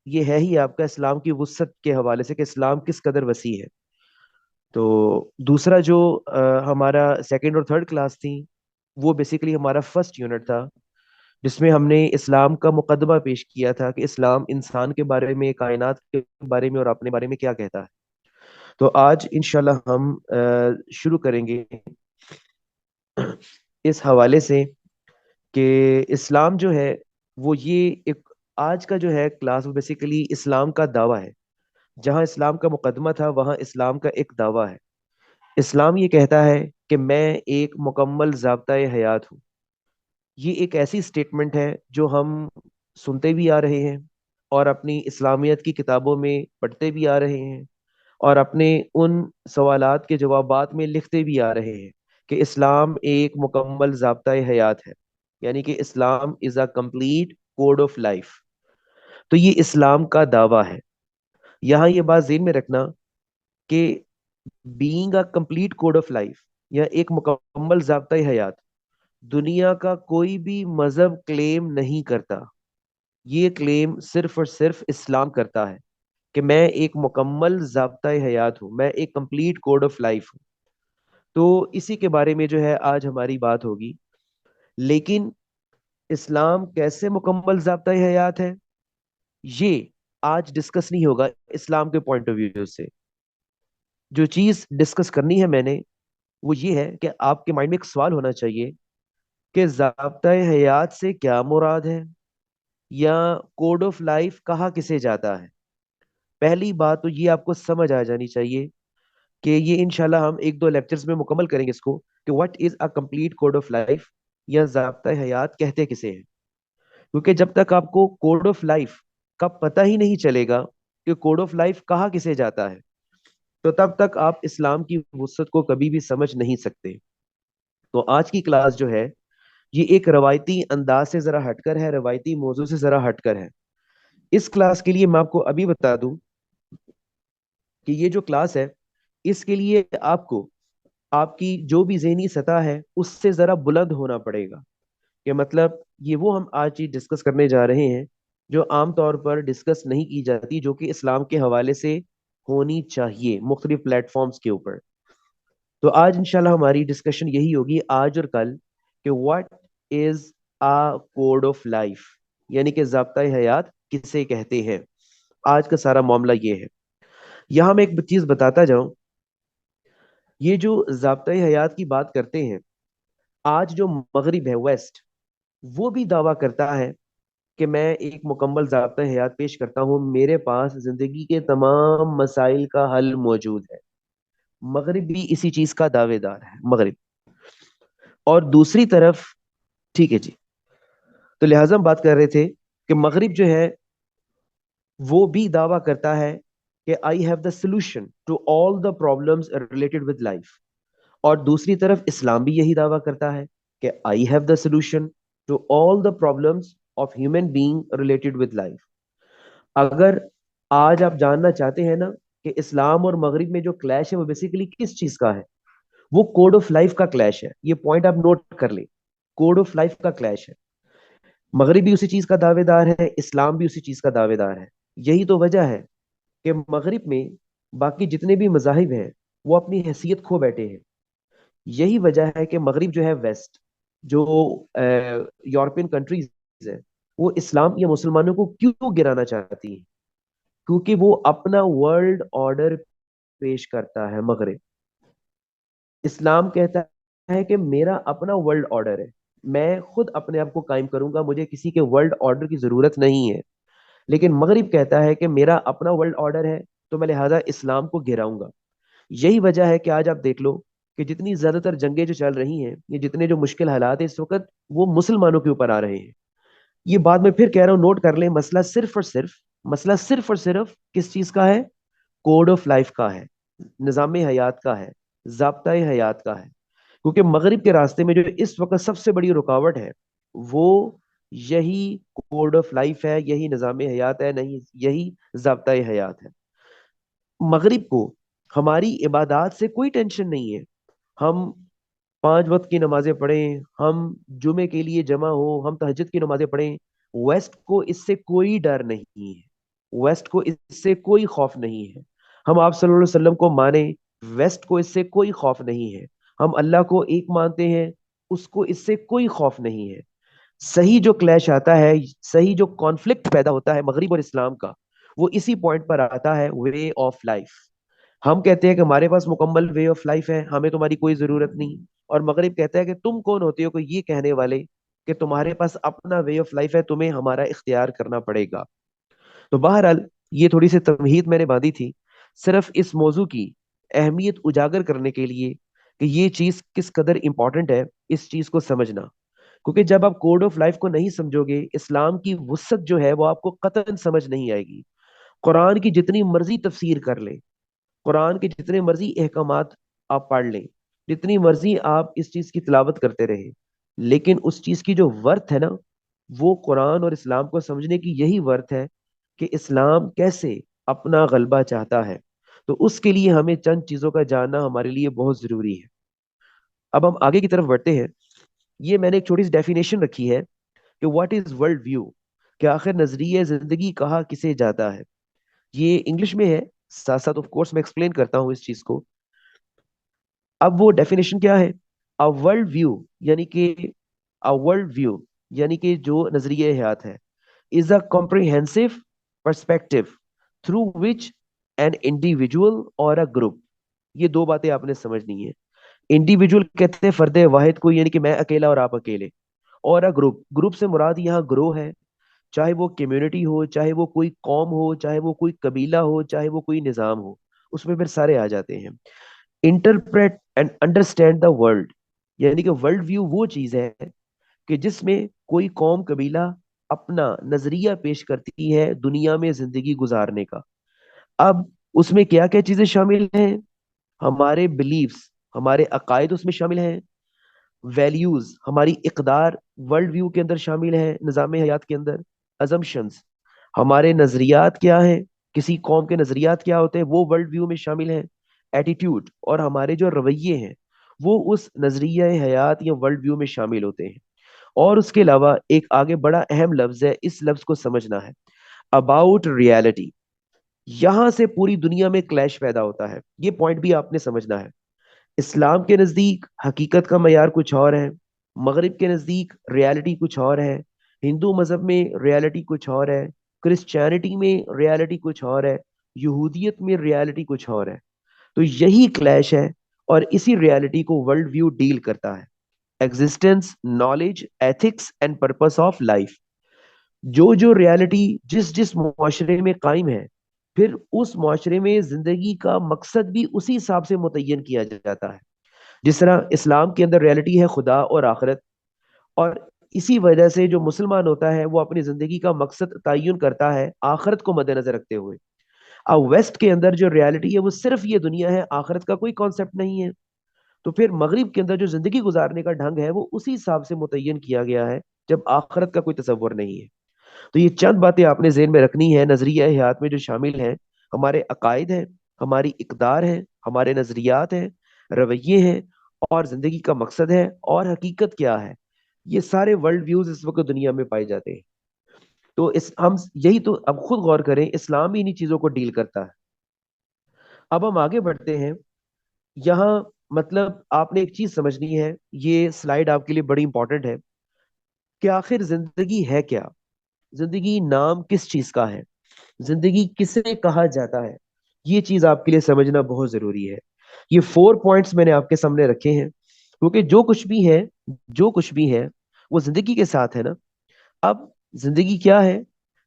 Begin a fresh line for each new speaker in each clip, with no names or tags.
یہ ہے ہی آپ کا اسلام کی وسعت کے حوالے سے کہ اسلام کس قدر وسیع ہے. تو دوسرا جو ہمارا سیکنڈ اور تھرڈ کلاس تھی، وہ بیسیکلی ہمارا فرسٹ یونٹ تھا، جس میں ہم نے اسلام کا مقدمہ پیش کیا تھا کہ اسلام انسان کے بارے میں، کائنات کے بارے میں اور اپنے بارے میں کیا کہتا ہے. تو آج انشاءاللہ ہم شروع کریں گے اس حوالے سے کہ اسلام جو ہے وہ یہ ایک، آج کا جو ہے کلاس وہ بیسیکلی اسلام کا دعویٰ ہے. جہاں اسلام کا مقدمہ تھا وہاں اسلام کا ایک دعویٰ ہے. اسلام یہ کہتا ہے کہ میں ایک مکمل ضابطۂ حیات ہوں. یہ ایک ایسی سٹیٹمنٹ ہے جو ہم سنتے بھی آ رہے ہیں، اور اپنی اسلامیت کی کتابوں میں پڑھتے بھی آ رہے ہیں، اور اپنے ان سوالات کے جوابات میں لکھتے بھی آ رہے ہیں کہ اسلام ایک مکمل ضابطۂ حیات ہے. یعنی کہ Islam is a complete code of life. تو یہ اسلام کا دعویٰ ہے. یہاں یہ بات ذہن میں رکھنا کہ being a complete code of life یا ایک مکمل ضابطۂ حیات، دنیا کا کوئی بھی مذہب کلیم نہیں کرتا. یہ کلیم صرف اور صرف اسلام کرتا ہے کہ میں ایک مکمل ضابطۂ حیات ہوں، میں ایک کمپلیٹ کوڈ آف لائف ہوں. تو اسی کے بارے میں جو ہے آج ہماری بات ہوگی. لیکن اسلام کیسے مکمل ضابطۂ حیات ہے، یہ آج ڈسکس نہیں ہوگا اسلام کے پوائنٹ آف ویو سے. جو چیز ڈسکس کرنی ہے میں نے، وہ یہ ہے کہ آپ کے مائنڈ میں ایک سوال ہونا چاہیے کہ ضابطۂ حیات سے کیا مراد ہے، یا کوڈ آف لائف کہا کسے جاتا ہے. پہلی بات تو یہ آپ کو سمجھ آ جانی چاہیے کہ یہ انشاءاللہ ہم ایک دو لیکچرز میں مکمل کریں گے اس کو، کہ what is a complete code of life یا ضابطۂ حیات کہتے کسے ہیں. کیونکہ جب تک آپ کو کوڈ آف لائف کا پتہ ہی نہیں چلے گا کہ کوڈ آف لائف کہا کسے جاتا ہے، تو تب تک آپ اسلام کی وسعت کو کبھی بھی سمجھ نہیں سکتے. تو آج کی کلاس جو ہے یہ ایک روایتی انداز سے ذرا ہٹ کر ہے، روایتی موضوع سے ذرا ہٹ کر ہے. اس کلاس کے لیے میں آپ کو ابھی بتا دوں کہ یہ جو کلاس ہے، اس کے لیے آپ کو آپ کی جو بھی ذہنی سطح ہے اس سے ذرا بلند ہونا پڑے گا. کہ مطلب یہ وہ ہم آج چیز ڈسکس کرنے جا رہے ہیں جو عام طور پر ڈسکس نہیں کی جاتی، جو کہ اسلام کے حوالے سے ہونی چاہیے مختلف پلیٹ فارمز کے اوپر. تو آج انشاءاللہ ہماری ڈسکشن یہی ہوگی آج اور کل کہ what is a code of life, یعنی کہ ضابطۂ حیات کسے کہتے ہیں. آج کا سارا معاملہ یہ ہے. یہاں میں ایک چیز بتاتا جاؤں، یہ جو ضابطۂ حیات کی بات کرتے ہیں، آج جو مغرب ہے، ویسٹ، وہ بھی دعویٰ کرتا ہے کہ میں ایک مکمل ضابطۂ حیات پیش کرتا ہوں، میرے پاس زندگی کے تمام مسائل کا حل موجود ہے. مغرب بھی اسی چیز کا دعوے دار ہے، مغرب. اور دوسری طرف، ٹھیک ہے جی، تو لہٰذا ہم بات کر رہے تھے کہ مغرب جو ہے وہ بھی دعویٰ کرتا ہے کہ I have the solution to all the problems related with life. اور دوسری طرف اسلام بھی یہی دعویٰ کرتا ہے کہ I have the solution to all the problems of human being related with life. اگر آج آپ جاننا چاہتے ہیں نا کہ اسلام اور مغرب میں جو کلیش ہے وہ بیسیکلی کس چیز کا ہے، وہ کوڈ آف لائف کا کلیش ہے. یہ پوائنٹ آپ نوٹ کر لیں، کوڈ آف لائف کا کلیش ہے. مغرب بھی اسی چیز کا دعوے دار ہے، اسلام بھی اسی چیز کا دعوے دار ہے. یہی تو وجہ ہے کہ مغرب میں باقی جتنے بھی مذاہب ہیں وہ اپنی حیثیت کھو بیٹھے ہیں. یہی وجہ ہے کہ مغرب جو ہے، ویسٹ، جو یورپین کنٹریز ہے، وہ اسلام یا مسلمانوں کو کیوں گرانا چاہتی ہے؟ کیونکہ وہ اپنا ورلڈ آرڈر پیش کرتا ہے. مغرب، اسلام کہتا ہے کہ میرا اپنا ورلڈ آرڈر ہے، میں خود اپنے آپ کو قائم کروں گا، مجھے کسی کے ورلڈ آرڈر کی ضرورت نہیں ہے. لیکن مغرب کہتا ہے کہ میرا اپنا ورلڈ آرڈر ہے، تو میں لہٰذا اسلام کو گراؤں گا. یہی وجہ ہے کہ آج آپ دیکھ لو کہ جتنی زیادہ تر جنگیں جو چل رہی ہیں، یہ جتنے جو مشکل حالات ہیں اس وقت، وہ مسلمانوں کے اوپر آ رہے ہیں. یہ بات میں پھر کہہ رہا ہوں، نوٹ کر لیں، مسئلہ صرف اور صرف کس چیز کا ہے؟ کوڈ آف لائف کا ہے، نظام حیات کا ہے، ضابطۂ حیات کا ہے. کیونکہ مغرب کے راستے میں جو اس وقت سب سے بڑی رکاوٹ ہے وہ یہی کوڈ آف لائف ہے، یہی نظام حیات ہے، نہیں یہی ضابطۂ حیات ہے. مغرب کو ہماری عبادات سے کوئی ٹینشن نہیں ہے. ہم 5 وقت کی نمازیں پڑھیں، ہم جمعے کے لیے جمع ہو، ہم تہجد کی نمازیں پڑھیں، ویسٹ کو اس سے کوئی ڈر نہیں ہے. वेस्ट को इससे कोई खौफ नहीं है। हम आप सल्लल्लाहु अलैहि वसल्लम को माने, वेस्ट को इससे कोई खौफ नहीं है। हम अल्लाह को एक मानते हैं, उसको इससे कोई खौफ नहीं है। सही जो क्लैश आता है, सही जो कॉन्फ्लिक्ट पैदा होता है मगरिब और इस्लाम का, वो इसी पॉइंट पर आता है, वे ऑफ लाइफ। हम कहते हैं कि हमारे पास मुकम्मल वे ऑफ लाइफ है, हमें तुम्हारी कोई जरूरत नहीं। और मगरिब कहता है कि तुम कौन होते हो कोई ये कहने वाले कि तुम्हारे पास अपना वे ऑफ लाइफ है, तुम्हें हमारा इख्तियार करना पड़ेगा। तो बहरहाल, ये थोड़ी सी तमहीद मैंने बांधी थी सिर्फ इस मौजू की अहमियत उजागर करने के लिए कि ये चीज किस कदर इंपॉर्टेंट है, इस चीज को समझना। क्योंकि जब आप कोड ऑफ लाइफ को नहीं समझोगे, इस्लाम की वुसअत जो है वो आपको कतई समझ नहीं आएगी। कुरान की जितनी मर्जी तफसीर कर ले, कुरान के जितने मर्जी अहकामात आप पढ़ लें, जितनी मर्जी आप इस चीज की तिलावत करते रहे, लेकिन उस चीज की जो वर्थ है ना, वो कुरान और इस्लाम को समझने की यही वर्थ है कि इस्लाम कैसे अपना गलबा चाहता है। तो उसके लिए हमें चंद चीजों का जानना हमारे लिए बहुत जरूरी है। अब हम आगे की तरफ बढ़ते हैं। ये मैंने एक छोटी सी डेफिनेशन रखी है कि व्हाट इज वर्ल्ड व्यू, कि आखिर नजरिए जिंदगी कहा किसे जाता है। ये इंग्लिश में है, साथ साथ ऑफ कोर्स मैं एक्सप्लेन करता हूँ इस चीज को। अब वो डेफिनेशन क्या है? अ वर्ल्ड व्यू यानी कि अ वर्ल्ड व्यू यानी कि जो नजरिए हयात है, is a comprehensive perspective through which an individual और अ ग्रुप। ये दो बातें आपने समझनी है। इंडिविजुअल कहते हैं फर्द वाहिद को, यानी कि मैं अकेला और आप अकेले। और अ ग्रुप, ग्रुप से मुराद यहाँ ग्रोह है। चाहे वो कम्युनिटी हो, चाहे वो कोई कौम हो, चाहे वो कोई कबीला हो, चाहे वो कोई निज़ाम हो, उसमें फिर सारे आ जाते हैं। Interpret and understand the world, यानी कि वर्ल्ड व्यू वो चीज है कि जिसमें कोई कौम कबीला अपना नजरिया पेश करती है दुनिया में जिंदगी गुजारने का। अब उसमें क्या क्या चीजें शामिल हैं? हमारे बिलीव्स, हमारे अकायद उसमें शामिल हैं। वैल्यूज, हमारी इकदार वर्ल्ड व्यू के अंदर शामिल है, निज़ाम हयात के अंदर। अजम्पशंस, हमारे नजरियात क्या हैं, किसी कौम के नजरियात क्या होते हैं, वो वर्ल्ड व्यू में शामिल हैं। एटीट्यूड, और हमारे जो रवैये हैं, वो उस नजरिया हयात या वर्ल्ड व्यू में शामिल होते हैं। और उसके अलावा एक आगे बड़ा अहम लफ्ज है, इस लफ्ज को समझना है, अबाउट रियलिटी। यहां से पूरी दुनिया में क्लैश पैदा होता है, ये पॉइंट भी आपने समझना है। इस्लाम के नज़दीक हकीकत का मयार कुछ और है, मगरिब के नज़दीक रियलिटी कुछ और है, हिंदू मज़हब में रियलिटी कुछ और है, क्रिश्चियनिटी में रियलिटी कुछ और है, यहूदियत में रियलिटी कुछ और है। तो यही क्लैश है, और इसी रियलिटी को वर्ल्ड व्यू डील करता है। Existence, knowledge, ethics and purpose of life. जो जो रियलिटी जिस जिस मुआशरे में कायम है, फिर उस मुआशरे में जिंदगी का मकसद भी उसी हिसाब से मुतय्यन किया जाता है। जिस तरह इस्लाम के अंदर रियलिटी है खुदा और आखिरत, और इसी वजह से जो मुसलमान होता है वो अपनी जिंदगी का मकसद तयन करता है आखिरत को मद्देनजर रखते हुए। अब वेस्ट के अंदर जो रियलिटी है वो सिर्फ ये दुनिया है, आखिरत का कोई कॉन्सेप्ट नहीं है। तो फिर मगरिब के अंदर जो जिंदगी गुजारने का ढंग है वो उसी हिसाब से मुतय्यन किया गया है, जब आखिरत का कोई तस्वर नहीं है। तो ये चंद बातें आपने जेहन में रखनी है। नजरिया हयात में जो शामिल हैं, हमारे अकायद हैं, हमारी इकदार है, हमारे नजरियात हैं, रवैये हैं, और जिंदगी का मकसद है, और हकीकत क्या है। ये सारे वर्ल्ड व्यूज इस वक्त दुनिया में पाए जाते हैं। तो इस हम यही तो, अब खुद गौर करें, इस्लाम ही इन्हीं चीजों को डील करता है। अब हम आगे बढ़ते हैं। यहाँ मतलब आपने एक चीज समझनी है, ये स्लाइड आपके लिए बड़ी इंपॉर्टेंट है, कि आखिर जिंदगी है क्या, जिंदगी नाम किस चीज का है, जिंदगी किसे कहा जाता है। ये चीज आपके लिए समझना बहुत जरूरी है। ये 4 पॉइंट्स मैंने आपके सामने रखे हैं, क्योंकि जो कुछ भी है, जो कुछ भी है, वो जिंदगी के साथ है ना। अब जिंदगी क्या है?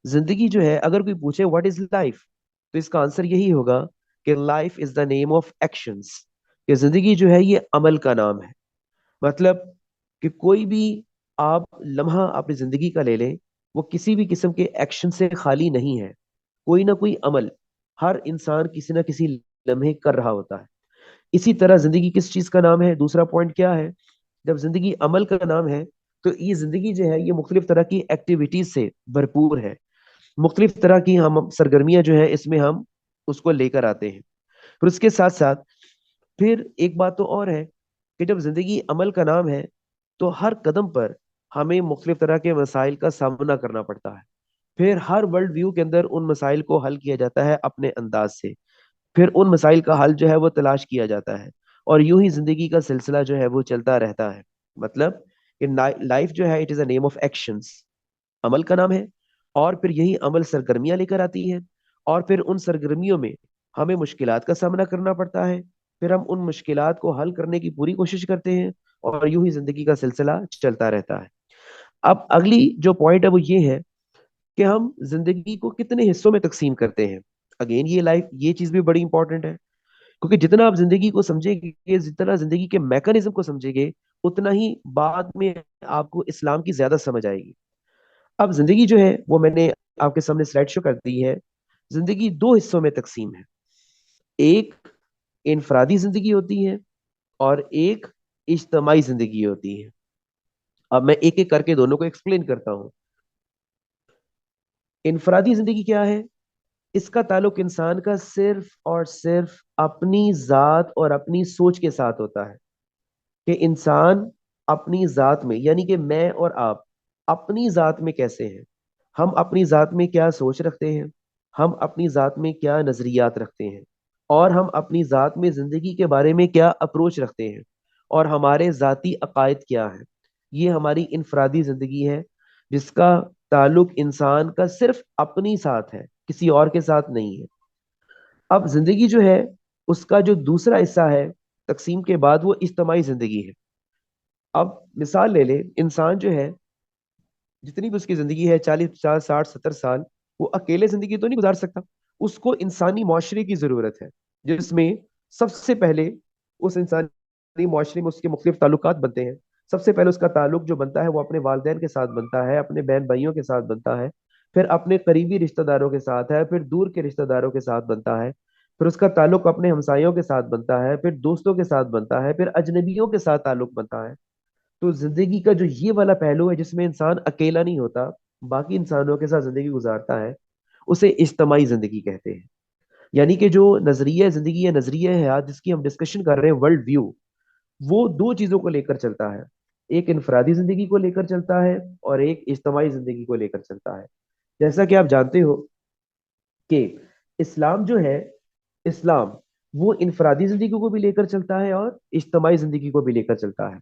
जिंदगी जो है, अगर कोई पूछे व्हाट इज लाइफ, तो इसका आंसर यही होगा कि life is the name of actions. कि जिंदगी जो है ये अमल का नाम है। मतलब कि कोई भी आप लम्हा अपनी जिंदगी का ले लें, वो किसी भी किस्म के एक्शन से खाली नहीं है। कोई ना कोई अमल हर इंसान किसी ना किसी लम्हे कर रहा होता है। इसी तरह जिंदगी किस चीज का नाम है? दूसरा पॉइंट क्या है? जब जिंदगी अमल का नाम है, तो ये जिंदगी जो है ये मुख्तलिफ तरह की एक्टिविटीज से भरपूर है। मुख्तलिफ तरह की हम सरगर्मियां जो है इसमें हम उसको लेकर आते हैं। फिर उसके साथ साथ फिर एक बात तो और है, कि जब जिंदगी अमल का नाम है, तो हर कदम पर हमें मुख्तलिफ तरह के मसाइल का सामना करना पड़ता है। फिर हर वर्ल्ड व्यू के अंदर उन मसाइल को हल किया जाता है अपने अंदाज से। फिर उन मसाइल का हल जो है वो तलाश किया जाता है। और यूं ही जिंदगी का सिलसिला जो है वो चलता रहता है। मतलब कि लाइफ जो है it is a name of actions, अमल का नाम है। और फिर यही अमल सरगर्मियां लेकर आती है। और फिर उन सरगर्मियों में हमें मुश्किलात का सामना करना पड़ता है। फिर हम उन मुश्किलात को हल करने की पूरी कोशिश करते हैं। और यूं ही जिंदगी का सिलसिला चलता रहता है। अब अगली जो पॉइंट है वो ये है कि हम जिंदगी को कितने हिस्सों में तकसीम करते हैं। अगेन ये चीज भी बड़ी इंपॉर्टेंट है, क्योंकि जितना आप जिंदगी को समझेंगे, जितना जिंदगी के मैकेनिज्म को समझेंगे, उतना ही बाद में आपको इस्लाम की ज्यादा समझ आएगी। अब जिंदगी जो है वो मैंने आपके सामने स्लाइड शो कर दी है। जिंदगी दो हिस्सों में तकसीम है। एक इनफरादी जिंदगी होती है, और एक इज्तमाई जिंदगी होती है। अब मैं एक एक करके दोनों को एक्सप्लेन करता हूँ। इनफरादी जिंदगी क्या है? इसका ताल्लुक इंसान का सिर्फ और सिर्फ अपनी जात और अपनी सोच के साथ होता है। कि इंसान अपनी जात में, यानी कि मैं और आप अपनी जात में कैसे हैं, हम अपनी जात में क्या सोच रखते हैं, हम अपनी जात में क्या नजरियात रखते हैं, और हम अपनी जात में जिंदगी के बारे में क्या अप्रोच रखते हैं, और हमारे जाती अकायद क्या हैं। ये हमारी इनफरादी जिंदगी है, जिसका ताल्लुक इंसान का सिर्फ अपनी साथ है, किसी और के साथ नहीं है। अब जिंदगी जो है उसका जो दूसरा हिस्सा है तकसीम के बाद, वो इज्तमाही जिंदगी है। अब मिसाल ले ले, इंसान जो है जितनी भी उसकी जिंदगी है, 40 50 60 70 साल, वो अकेले जिंदगी तो नहीं गुजार सकता। उसको इंसानी माशरे की जरूरत है, जिसमें सबसे पहले उस इंसानी माशरे में उसके मुख्तलिफ ताल्लुकात बनते हैं। सबसे पहले उसका ताल्लुक जो बनता है वो अपने वालिदैन के साथ बनता है, अपने बहन भाइयों के साथ बनता है। फिर अपने करीबी रिश्तेदारों के साथ है, फिर दूर के रिश्तेदारों के साथ बनता है। फिर उसका ताल्लुक अपने हमसायों के साथ बनता है, फिर दोस्तों के साथ बनता है, फिर अजनबियों के साथ ताल्लुक बनता है। तो जिंदगी का जो ये वाला पहलू है जिसमें इंसान अकेला नहीं होता, बाकी इंसानों के साथ जिंदगी गुजारता है, उसे इज्तमाही जिंदगी कहते हैं। यानी कि जो नजरिया जिंदगी है, नजरिया है आज जिसकी हम डिस्कशन कर रहे हैं, वर्ल्ड व्यू, वो दो चीजों को लेकर चलता है। एक इनफरादी जिंदगी को लेकर चलता है, और एक इज्तमाही जिंदगी को लेकर चलता है। जैसा कि आप जानते हो कि इस्लाम जो है, इस्लाम वो इनफरादी जिंदगी को भी लेकर चलता है और इज्तमाही जिंदगी को भी लेकर चलता है।